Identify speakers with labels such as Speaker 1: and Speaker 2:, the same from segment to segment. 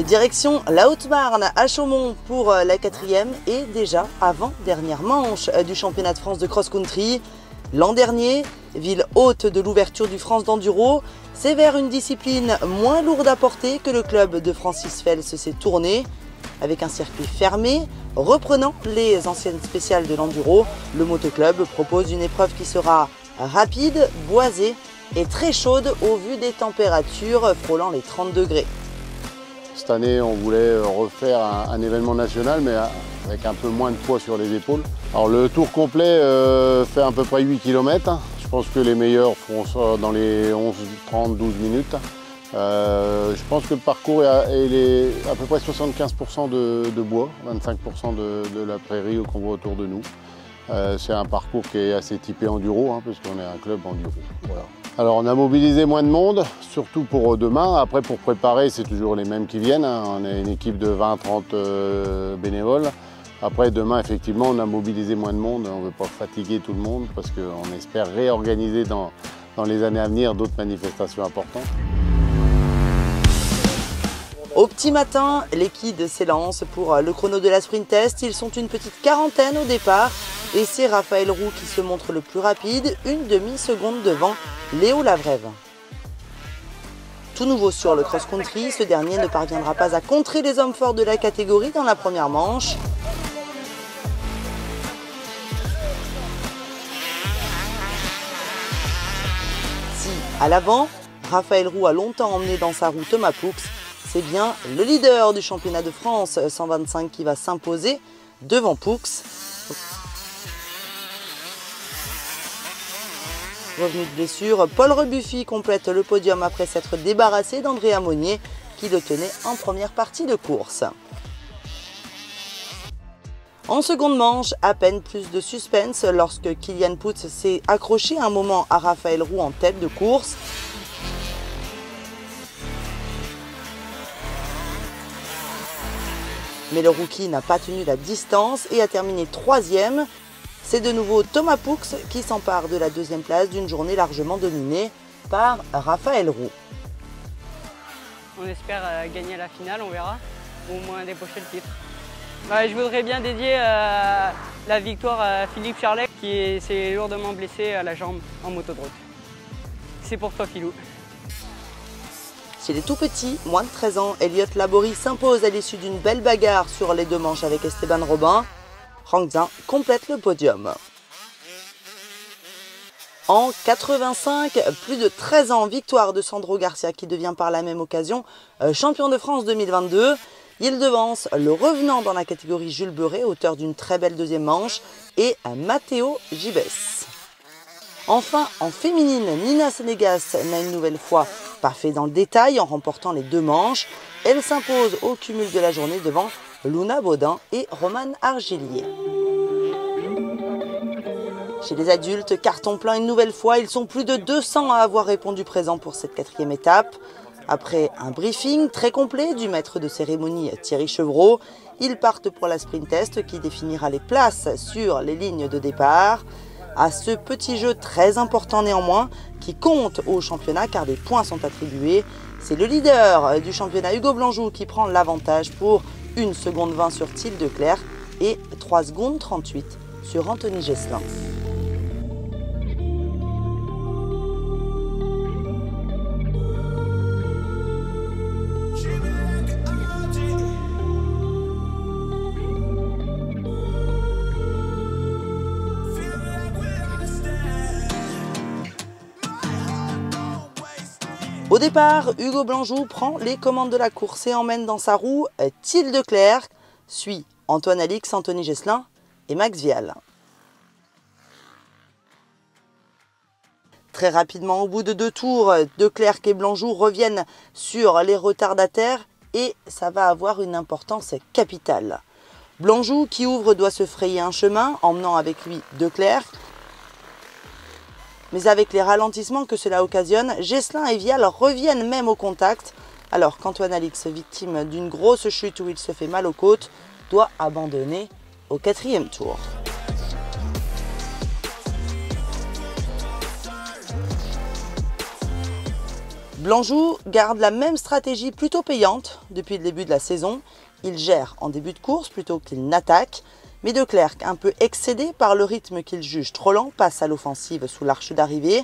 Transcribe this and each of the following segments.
Speaker 1: Direction la Haute-Marne à Chaumont pour la 4e et déjà avant-dernière manche du championnat de France de cross-country. L'an dernier, ville hôte de l'ouverture du France d'Enduro, c'est vers une discipline moins lourde à porter que le club de Francis Fels s'est tourné. Avec un circuit fermé, reprenant les anciennes spéciales de l'Enduro, le motoclub propose une épreuve qui sera rapide, boisée et très chaude au vu des températures frôlant les 30 degrés.
Speaker 2: Cette année, on voulait refaire un événement national, mais avec un peu moins de poids sur les épaules. Alors le tour complet fait à peu près 8 km. Je pense que les meilleurs feront ça dans les 11, 30, 12 minutes. Je pense que le parcours est à peu près 75% de bois, 25% de la prairie qu'on voit autour de nous. C'est un parcours qui est assez typé enduro, parce qu'on est un club enduro. Voilà. Alors on a mobilisé moins de monde, surtout pour demain. Après pour préparer, c'est toujours les mêmes qui viennent. On est une équipe de 20-30 bénévoles. Après demain, effectivement, on a mobilisé moins de monde. On ne veut pas fatiguer tout le monde parce qu'on espère réorganiser dans les années à venir d'autres manifestations importantes.
Speaker 1: Au petit matin, les kids s'élancent pour le chrono de la sprint test. Ils sont une petite quarantaine au départ et c'est Raphaël Roux qui se montre le plus rapide, une demi-seconde devant Léo Lavrève. Tout nouveau sur le cross-country, ce dernier ne parviendra pas à contrer les hommes forts de la catégorie dans la première manche. Si, à l'avant, Raphaël Roux a longtemps emmené dans sa roue Thomas Poux, c'est bien le leader du championnat de France 125 qui va s'imposer devant Poux. Revenu de blessure, Paul Rebuffy complète le podium après s'être débarrassé d'Andrea Monnier qui le tenait en première partie de course. En seconde manche, à peine plus de suspense lorsque Kylian Poutz s'est accroché un moment à Raphaël Roux en tête de course. Mais le rookie n'a pas tenu la distance et a terminé 3e. C'est de nouveau Thomas Poux qui s'empare de la 2e place d'une journée largement dominée par Raphaël Roux.
Speaker 3: On espère gagner à la finale, on verra, ou au moins dépocher le titre. Je voudrais bien dédier la victoire à Philippe Charlet qui s'est lourdement blessé à la jambe en moto de route. C'est pour toi Philou.
Speaker 1: Chez les tout petits, moins de 13 ans, Elliot Laborie s'impose à l'issue d'une belle bagarre sur les 2 manches avec Esteban Robin. Rangzin complète le podium. En 85, plus de 13 ans, victoire de Sandro Garcia qui devient par la même occasion champion de France 2022. Il devance le revenant dans la catégorie Jules Beuret, auteur d'une très belle 2e manche, et Matteo Gibes. Enfin, en féminine, Nina Senegas n'a une nouvelle fois pas fait dans le détail en remportant les 2 manches. Elle s'impose au cumul de la journée devant Luna Baudin et Romane Argilier. Chez les adultes, carton plein une nouvelle fois, ils sont plus de 200 à avoir répondu présent pour cette 4e étape. Après un briefing très complet du maître de cérémonie Thierry Chevreau, ils partent pour la sprint test qui définira les places sur les lignes de départ. À ce petit jeu très important néanmoins, qui compte au championnat car des points sont attribués, c'est le leader du championnat Hugo Blanjou qui prend l'avantage pour 1 seconde 20 sur Thiel Declercq et 3 secondes 38 sur Anthony Gesselin. Au départ, Hugo Blanjou prend les commandes de la course et emmène dans sa roue Thiel Declercq, suit Antoine Alix, Anthony Gesselin et Max Vial. Très rapidement, au bout de 2 tours, Declercq et Blanjou reviennent sur les retardataires et ça va avoir une importance capitale. Blanjou, qui ouvre, doit se frayer un chemin, emmenant avec lui Declercq. Mais avec les ralentissements que cela occasionne, Gesselin et Vial reviennent même au contact, alors qu'Antoine Alix, victime d'une grosse chute où il se fait mal aux côtes, doit abandonner au 4e tour. Blanjou garde la même stratégie plutôt payante depuis le début de la saison. Il gère en début de course plutôt qu'il n'attaque. Mais De Clercq, un peu excédé par le rythme qu'il juge trop lent, passe à l'offensive sous l'arche d'arrivée.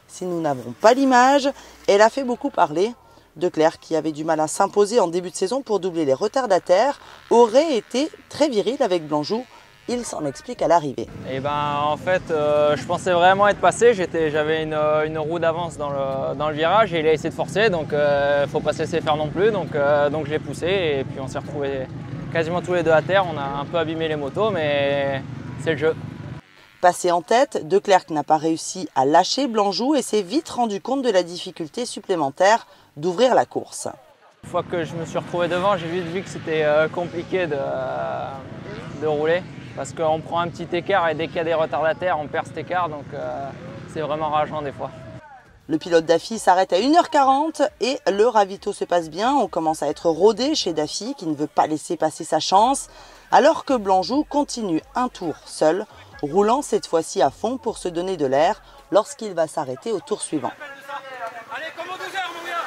Speaker 1: Si nous n'avons pas l'image, elle a fait beaucoup parler. De Clercq, qui avait du mal à s'imposer en début de saison pour doubler les retardataires, aurait été très viril avec Blanjou. Il s'en explique à l'arrivée.
Speaker 4: Et en fait, je pensais vraiment être passé. J'avais une roue d'avance dans le virage et il a essayé de forcer, donc il ne faut pas se laisser faire non plus. Donc je l'ai poussé et puis on s'est retrouvés quasiment tous les deux à terre. On a un peu abîmé les motos, mais c'est le jeu.
Speaker 1: Passé en tête, De Clercq n'a pas réussi à lâcher Blanjou et s'est vite rendu compte de la difficulté supplémentaire d'ouvrir la course.
Speaker 4: Une fois que je me suis retrouvé devant, j'ai vite vu que c'était compliqué de rouler. Parce qu'on prend un petit écart et dès qu'il y a des retardataires, on perd cet écart, donc c'est vraiment rageant des fois.
Speaker 1: Le pilote Daffy s'arrête à 1h40 et le ravito se passe bien. On commence à être rodé chez Daffy qui ne veut pas laisser passer sa chance, alors que Blanjou continue un tour seul, roulant cette fois-ci à fond pour se donner de l'air lorsqu'il va s'arrêter au tour suivant.
Speaker 5: Allez, comment 12 heures, mon gars.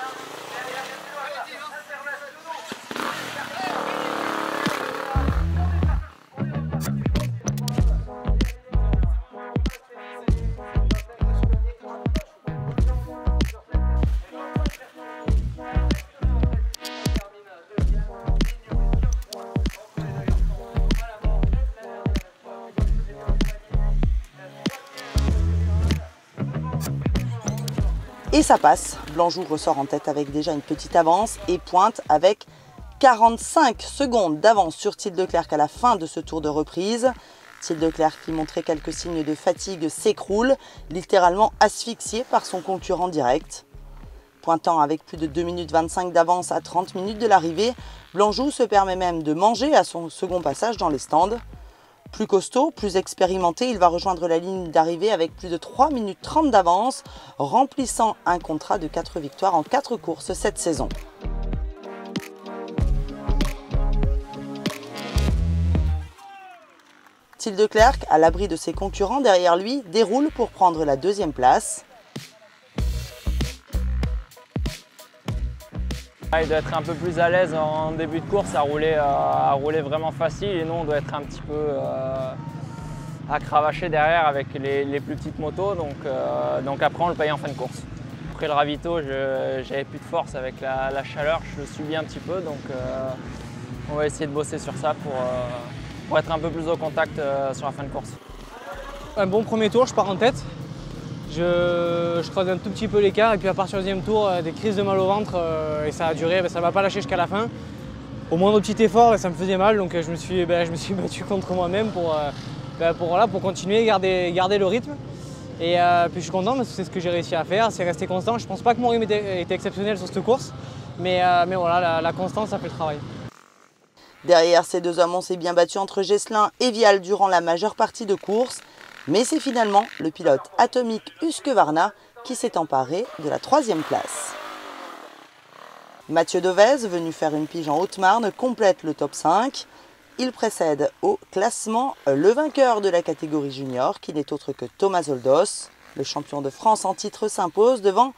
Speaker 1: Et ça passe, Blanjou ressort en tête avec déjà une petite avance et pointe avec 45 secondes d'avance sur Till De Clercq à la fin de ce tour de reprise. Till De Clercq, qui montrait quelques signes de fatigue, s'écroule, littéralement asphyxié par son concurrent direct. Pointant avec plus de 2 minutes 25 d'avance à 30 minutes de l'arrivée, Blanjou se permet même de manger à son second passage dans les stands. Plus costaud, plus expérimenté, il va rejoindre la ligne d'arrivée avec plus de 3 minutes 30 d'avance, remplissant un contrat de 4 victoires en 4 courses cette saison. Till De Clercq, à l'abri de ses concurrents derrière lui, déroule pour prendre la deuxième place.
Speaker 4: Il doit être un peu plus à l'aise en début de course, à rouler vraiment facile, et nous on doit être un petit peu à cravacher derrière avec les plus petites motos, donc après on le paye en fin de course. Après le ravito, j'avais plus de force avec la chaleur, je le subis un petit peu, donc on va essayer de bosser sur ça pour être un peu plus au contact sur la fin de course.
Speaker 3: Un bon premier tour, je pars en tête. Je creuse un tout petit peu l'écart et puis à partir du deuxième tour, des crises de mal au ventre et ça a duré, ça ne m'a pas lâché jusqu'à la fin. Au moindre petit effort, ça me faisait mal, donc je me suis battu contre moi-même pour continuer, garder le rythme. Et puis je suis content parce que c'est ce que j'ai réussi à faire, c'est rester constant. Je ne pense pas que mon rythme était exceptionnel sur cette course, mais voilà, la constance, ça fait le travail.
Speaker 1: Derrière ces deux hommes, on s'est bien battu entre Gesselin et Vial durant la majeure partie de course. Mais c'est finalement le pilote atomique Husqvarna qui s'est emparé de la 3e place. Mathieu Devez, venu faire une pige en Haute-Marne, complète le top 5. Il précède au classement le vainqueur de la catégorie junior, qui n'est autre que Thomas Zoldos. Le champion de France en titre s'impose devant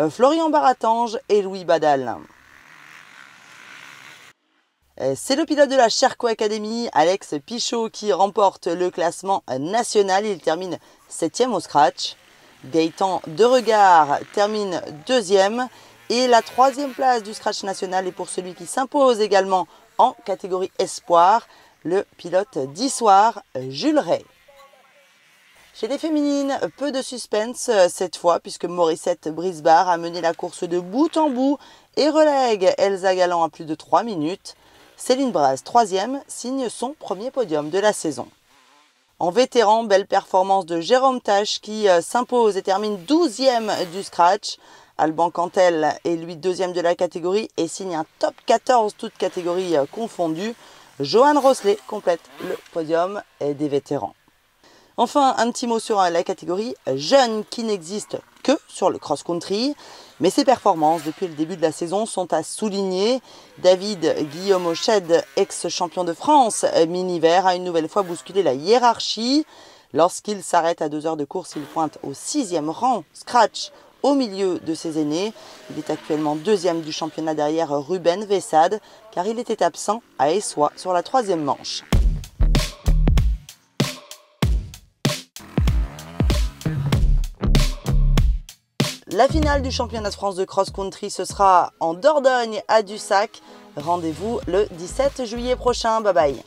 Speaker 1: Florian Baratange et Louis Badal. C'est le pilote de la Sherco Academy, Alex Pichot, qui remporte le classement national. Il termine 7e au scratch. Gaëtan Deregard termine 2e. Et la 3e place du scratch national est pour celui qui s'impose également en catégorie espoir, le pilote d'Issoire, Jules Ray. Chez les féminines, peu de suspense cette fois, puisque Morissette Brisbard a mené la course de bout en bout et relègue Elsa Galland à plus de 3 minutes. Céline Braz, 3e, signe son premier podium de la saison. En vétéran, belle performance de Jérôme Tache qui s'impose et termine 12e du scratch. Alban Cantel est lui 2e de la catégorie et signe un top 14, toutes catégories confondues. Johan Rosselet complète le podium des vétérans. Enfin, un petit mot sur la catégorie jeune qui n'existe que sur le cross-country. Mais ses performances depuis le début de la saison sont à souligner. David Guillaume Auched, ex-champion de France mini-vert, a une nouvelle fois bousculé la hiérarchie. Lorsqu'il s'arrête à 2 heures de course, il pointe au 6e rang scratch au milieu de ses aînés. Il est actuellement deuxième du championnat derrière Ruben Vessade, car il était absent à Essois sur la 3e manche. La finale du championnat de France de cross-country, ce sera en Dordogne à Dussac. Rendez-vous le 17 juillet prochain. Bye bye.